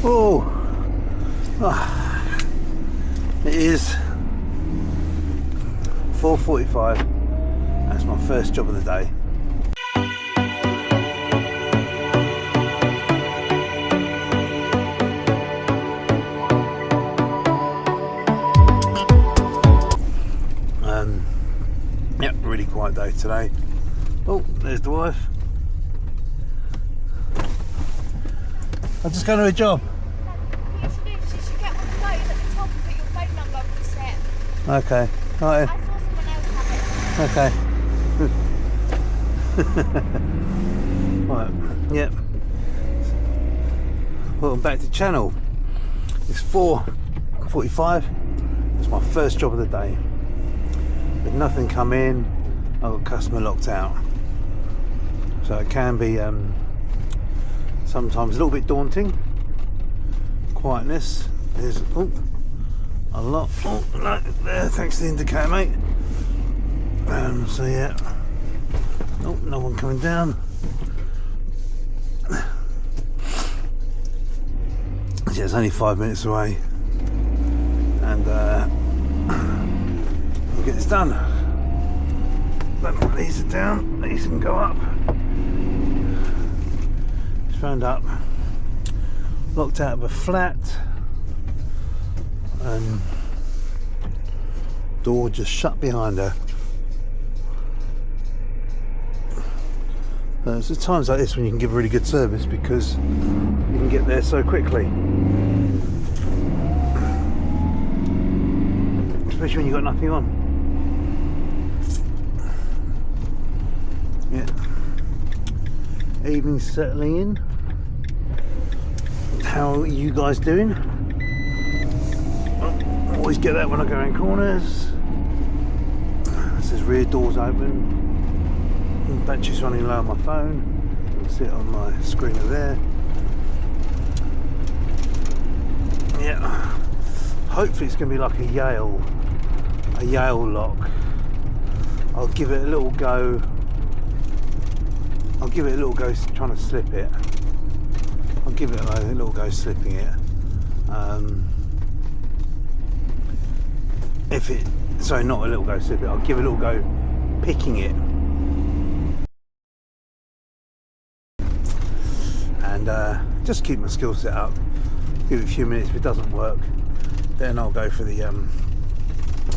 Oh, ah. It is 4:45. That's my first job of the day. Yep, really quiet day today. Oh, there's the wife. I'm just going to a job. Yes, you do. So you should get one of those at the top and put your phone number on the set. Okay. Right. I saw someone else have it. Okay. Right. Yep. Welcome back to channel. It's 4:45. It's my first job of the day. With nothing come in, I've got customer locked out. So it can be sometimes a little bit daunting. Quietness. There's a lot. Oh no, there. Thanks to the indicator, mate. So yeah. Oh, no one coming down. Yeah, it's only 5 minutes away, and we'll get this done. But these are down. These can go up. Just found up. Locked out of a flat. And door just shut behind her. It's at times like this when you can give really good service because you can get there so quickly. Especially when you've got nothing on. Yeah. Evening's settling in. How are you guys doing? Oh, always get that when I go in corners. It says rear doors open. Battery's running low on my phone. You can see it on my screen over there. Yeah. Hopefully it's going to be like a Yale lock. I'll give it a little go. Trying to slip it. I'll give it a little go slipping it. Sorry, not a little go slip it. I'll give it a little go picking it. And just keep my skill set up. Give it a few minutes. If it doesn't work, then I'll go for the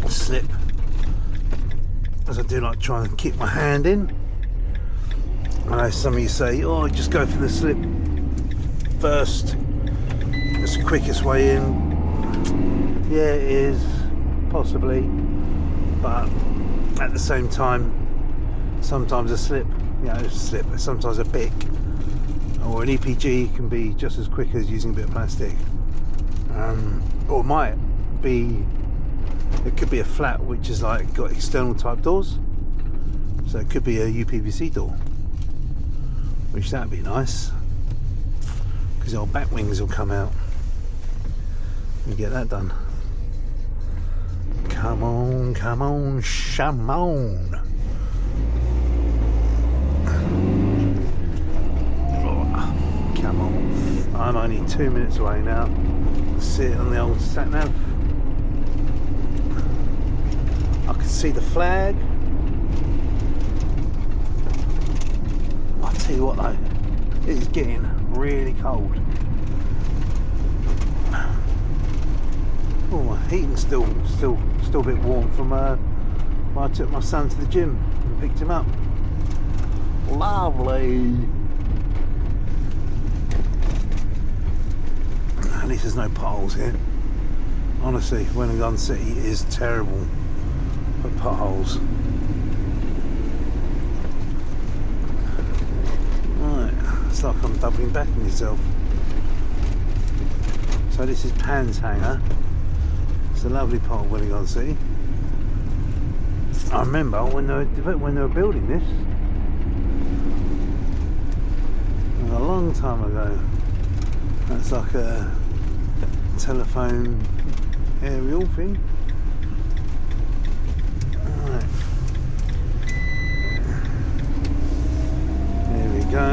slip, as I do like trying to keep my hand in. I know some of you say, oh, just go for the slip first, it's the quickest way in. Yeah, it is, possibly, but at the same time, sometimes a slip, sometimes a pick or an EPG can be just as quick as using a bit of plastic. Or it might be, it could be a flat which is like got external type doors, so it could be a UPVC door, which that'd be nice because our back wings will come out and get that done. Come on, Shamon. Come on. I'm only 2 minutes away now. See it on the old sat nav. I can see the flag. I'll tell you what though, it is getting really cold. Oh, my heating's still a bit warm from when I took my son to the gym and picked him up. Lovely. At least there's no potholes here. Honestly, Wollongong City is terrible for potholes. Right, it's like I'm doubling back on myself. So this is Pan's Hangar. It's a lovely part of Wollongong City. I remember when they were building this, a long time ago. That's like a telephone aerial thing. Right. There we go.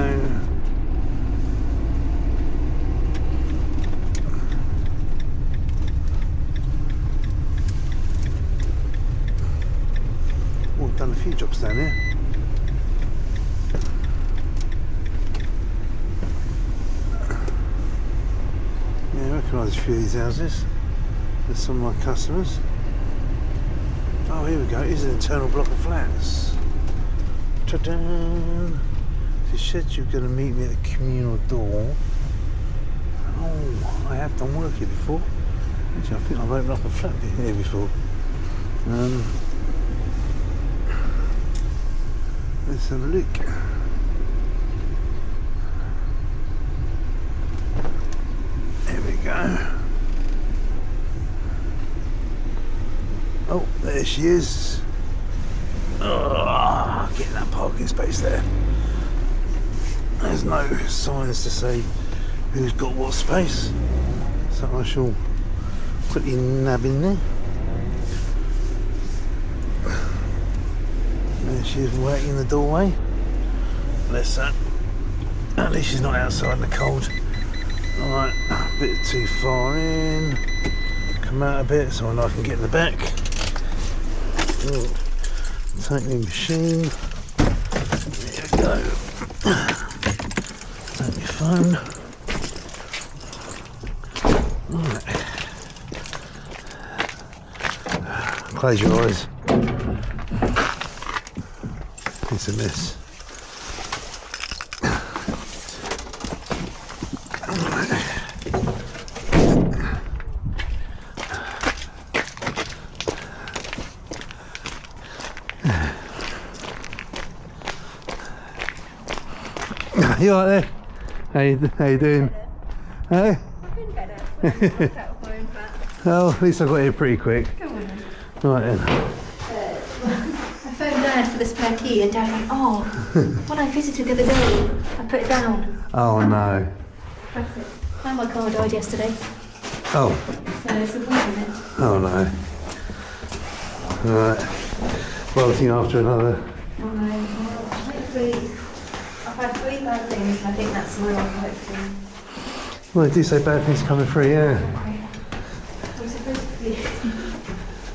few jobs down here. Yeah, I recognise a few of these houses. There's some of my customers. Oh, here we go. Here's an internal block of flats. Ta-da! She said you were going to meet me at the communal door. Oh, I have done work here before. Actually, I think I've opened up a flat here before. Let's have a look. There we go. Oh, there she is. Oh, getting that parking space there. There's no signs to say who's got what space, so I shall quickly nab in there. There she is waiting in the doorway. Bless her. At least she's not outside in the cold. Alright, a bit too far in. Come out a bit so I can get in the back. Take the machine. There we go. Take my phone. Right. Close your eyes. It's a mess. You alright there? How you doing? Hey? I've been better. Oh, at least I got here pretty quick. Come on then. Right then. I phoned Dad for the spare key and Dad went, oh, when I visited the other day, I put it down. Oh no. That's it. And my car died yesterday. Oh. So it's a point in it. Oh no. Right. One thing after another. Oh no. Well, hopefully, I've had 3 bad things and I think that's real, hopefully. Well, they do say bad things coming through, yeah. I'm supposed to be...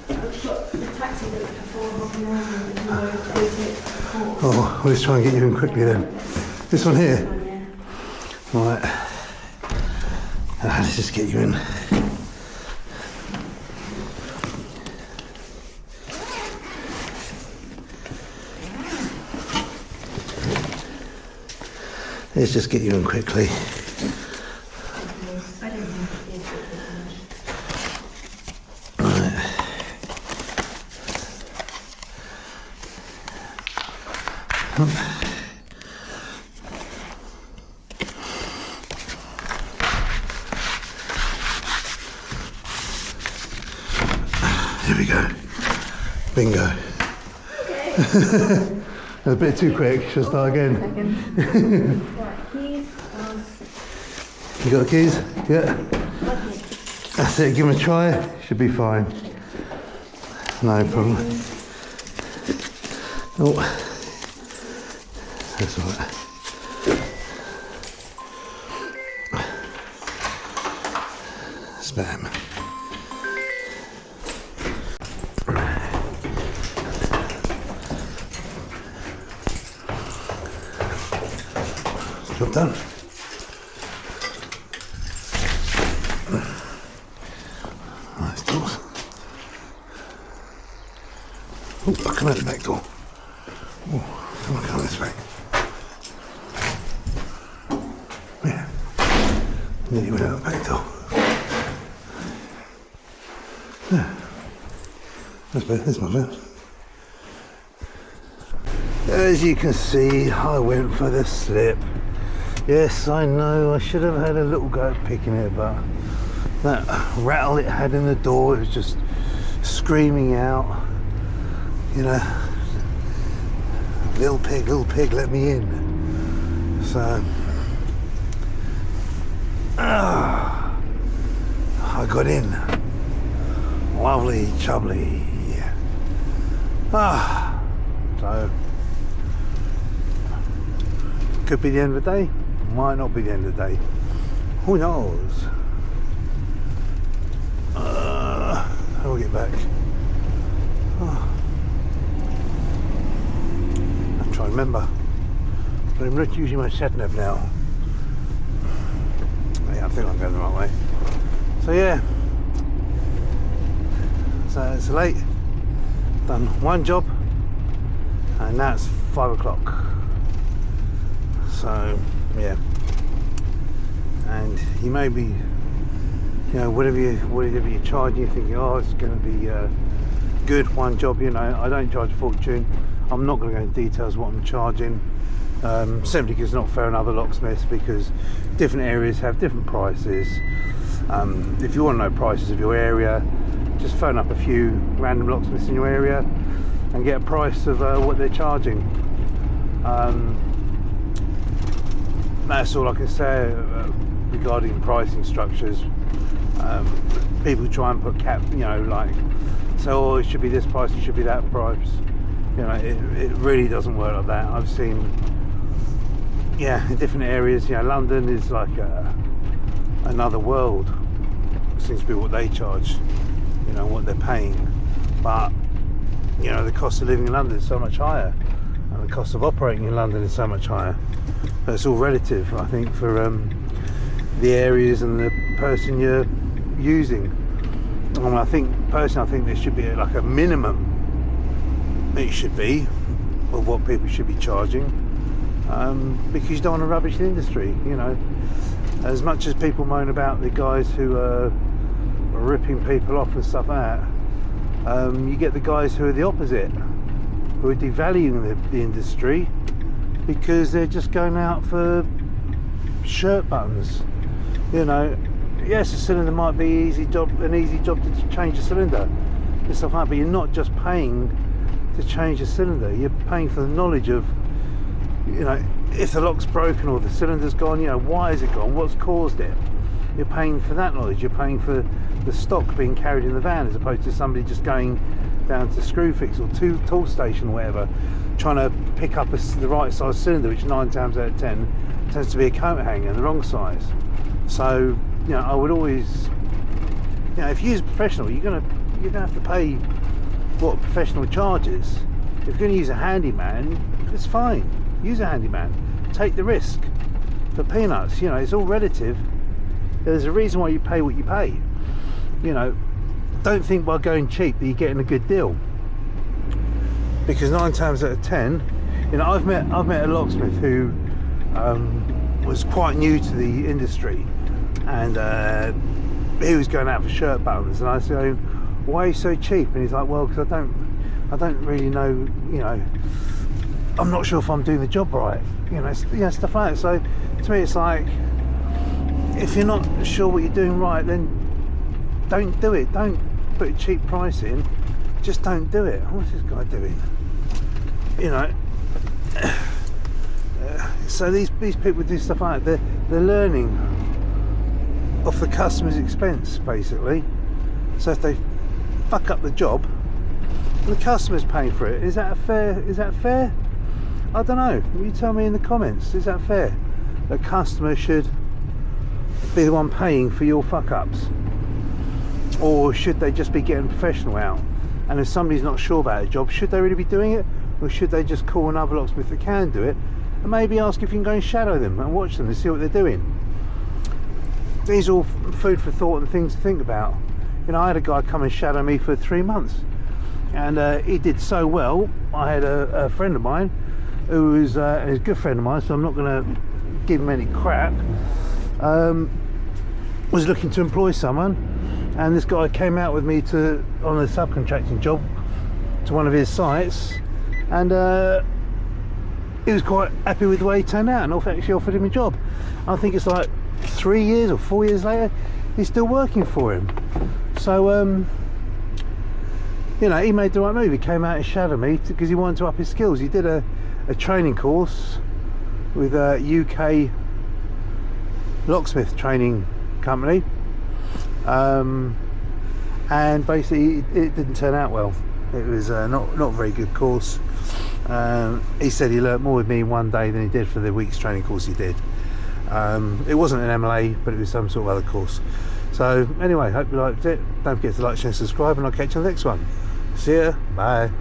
I've got the taxi booked for 4 and then go to it before. Oh, we'll just try and get you in quickly then. This one here? Right. Let's just get you in. Let's just get you in quickly. Here we go. Bingo. Okay. A bit too quick. Shall I start again? Right, keys. You got the keys? Yeah. That's it. Give them a try. Should be fine. No problem. Oh, that's all right. Spam. Job done. Nice doors. Oh, I come out the back door. Oh, come on, come this way. Yeah. Nearly went out the back door. Yeah. That's better, that's my bad. As you can see, I went for the slip. Yes, I know, I should have had a little go at picking it, but that rattle it had in the door, it was just screaming out, you know, little pig, let me in. So, I got in. Lovely, chubbly. So, could be the end of the day, might not be the end of the day. Who knows? How do I get back? trying to remember. But I'm not using my sat nav now. Yeah, I think I'm going the right way. So yeah. So it's late. Done one job, and now it's 5 o'clock. So yeah. And you may be, you know, whatever you're charging, you're thinking, oh, it's going to be good, one job. You know, I don't charge a fortune. I'm not going to go into details what I'm charging, simply because it's not fair on other locksmiths, because different areas have different prices. If you want to know prices of your area, just phone up a few random locksmiths in your area and get a price of what they're charging. That's all I can say regarding pricing structures. People try and put cap, you know, like, so oh, it should be this price, it should be that price. You know, it really doesn't work like that. I've seen, yeah, in different areas, you know, London is like another world. It seems to be what they charge, you know, what they're paying. But, you know, the cost of living in London is so much higher, and the cost of operating in London is so much higher. But it's all relative, I think, for the areas and the person you're using. And I think, personally, I think there should be like a minimum, it should be, of what people should be charging, because you don't want to rubbish the industry. You know, as much as people moan about the guys who are ripping people off and stuff like that, you get the guys who are the opposite, who are devaluing the industry because they're just going out for shirt buttons. You know, yes, a cylinder might be an easy job to change a cylinder and stuff like that, but you're not just paying to change a cylinder, you're paying for the knowledge of, you know, if the lock's broken or the cylinder's gone, you know, why is it gone, what's caused it. You're paying for that knowledge, you're paying for the stock being carried in the van, as opposed to somebody just going down to Screwfix or tool station or whatever, trying to pick up the right size cylinder, which 9 times out of 10 tends to be a coat hanger, the wrong size. So, you know, I would always, you know, if you use a professional, you're gonna have to pay what a professional charges. If you're going to use a handyman, it's fine, use a handyman, take the risk for peanuts. You know, it's all relative. There's a reason why you pay what you pay. You know, don't think by going cheap that you're getting a good deal, because 9 times out of 10, you know, I've met a locksmith who was quite new to the industry, and he was going out for shirt buttons, and I said, why are you so cheap? And he's like, well, because I don't really know, you know, I'm not sure if I'm doing the job right, you know, stuff like that. So to me, it's like, if you're not sure what you're doing right, then don't do it. Don't put a cheap price in, just don't do it. What's this guy doing? You know, so these people do stuff like that. They're learning off the customer's expense, basically. So if they fuck up the job, the customer's paying for it. Is that fair? I don't know. You tell me in the comments. Is that fair? The customer should be the one paying for your fuck ups, or should they just be getting professional out? And if somebody's not sure about a job, should they really be doing it, or should they just call another locksmith that can do it, and maybe ask if you can go and shadow them and watch them and see what they're doing? These are all food for thought and things to think about. You know, I had a guy come and shadow me for 3 months, and he did so well. I had a friend of mine who was a good friend of mine, so I'm not going to give him any crap, was looking to employ someone, and this guy came out with me on a subcontracting job to one of his sites, and he was quite happy with the way he turned out, and actually offered him a job. I think it's like 3 years or 4 years later, he's still working for him. So you know, he made the right move. He came out and shadowed me because he wanted to up his skills. He did a training course with a UK locksmith training company, and basically it didn't turn out well. It was not a very good course. He said he learnt more with me in one day than he did for the week's training course he did. It wasn't an MLA, but it was some sort of other course. So anyway, hope you liked it. Don't forget to like, share, subscribe, and I'll catch you on the next one. See ya, bye.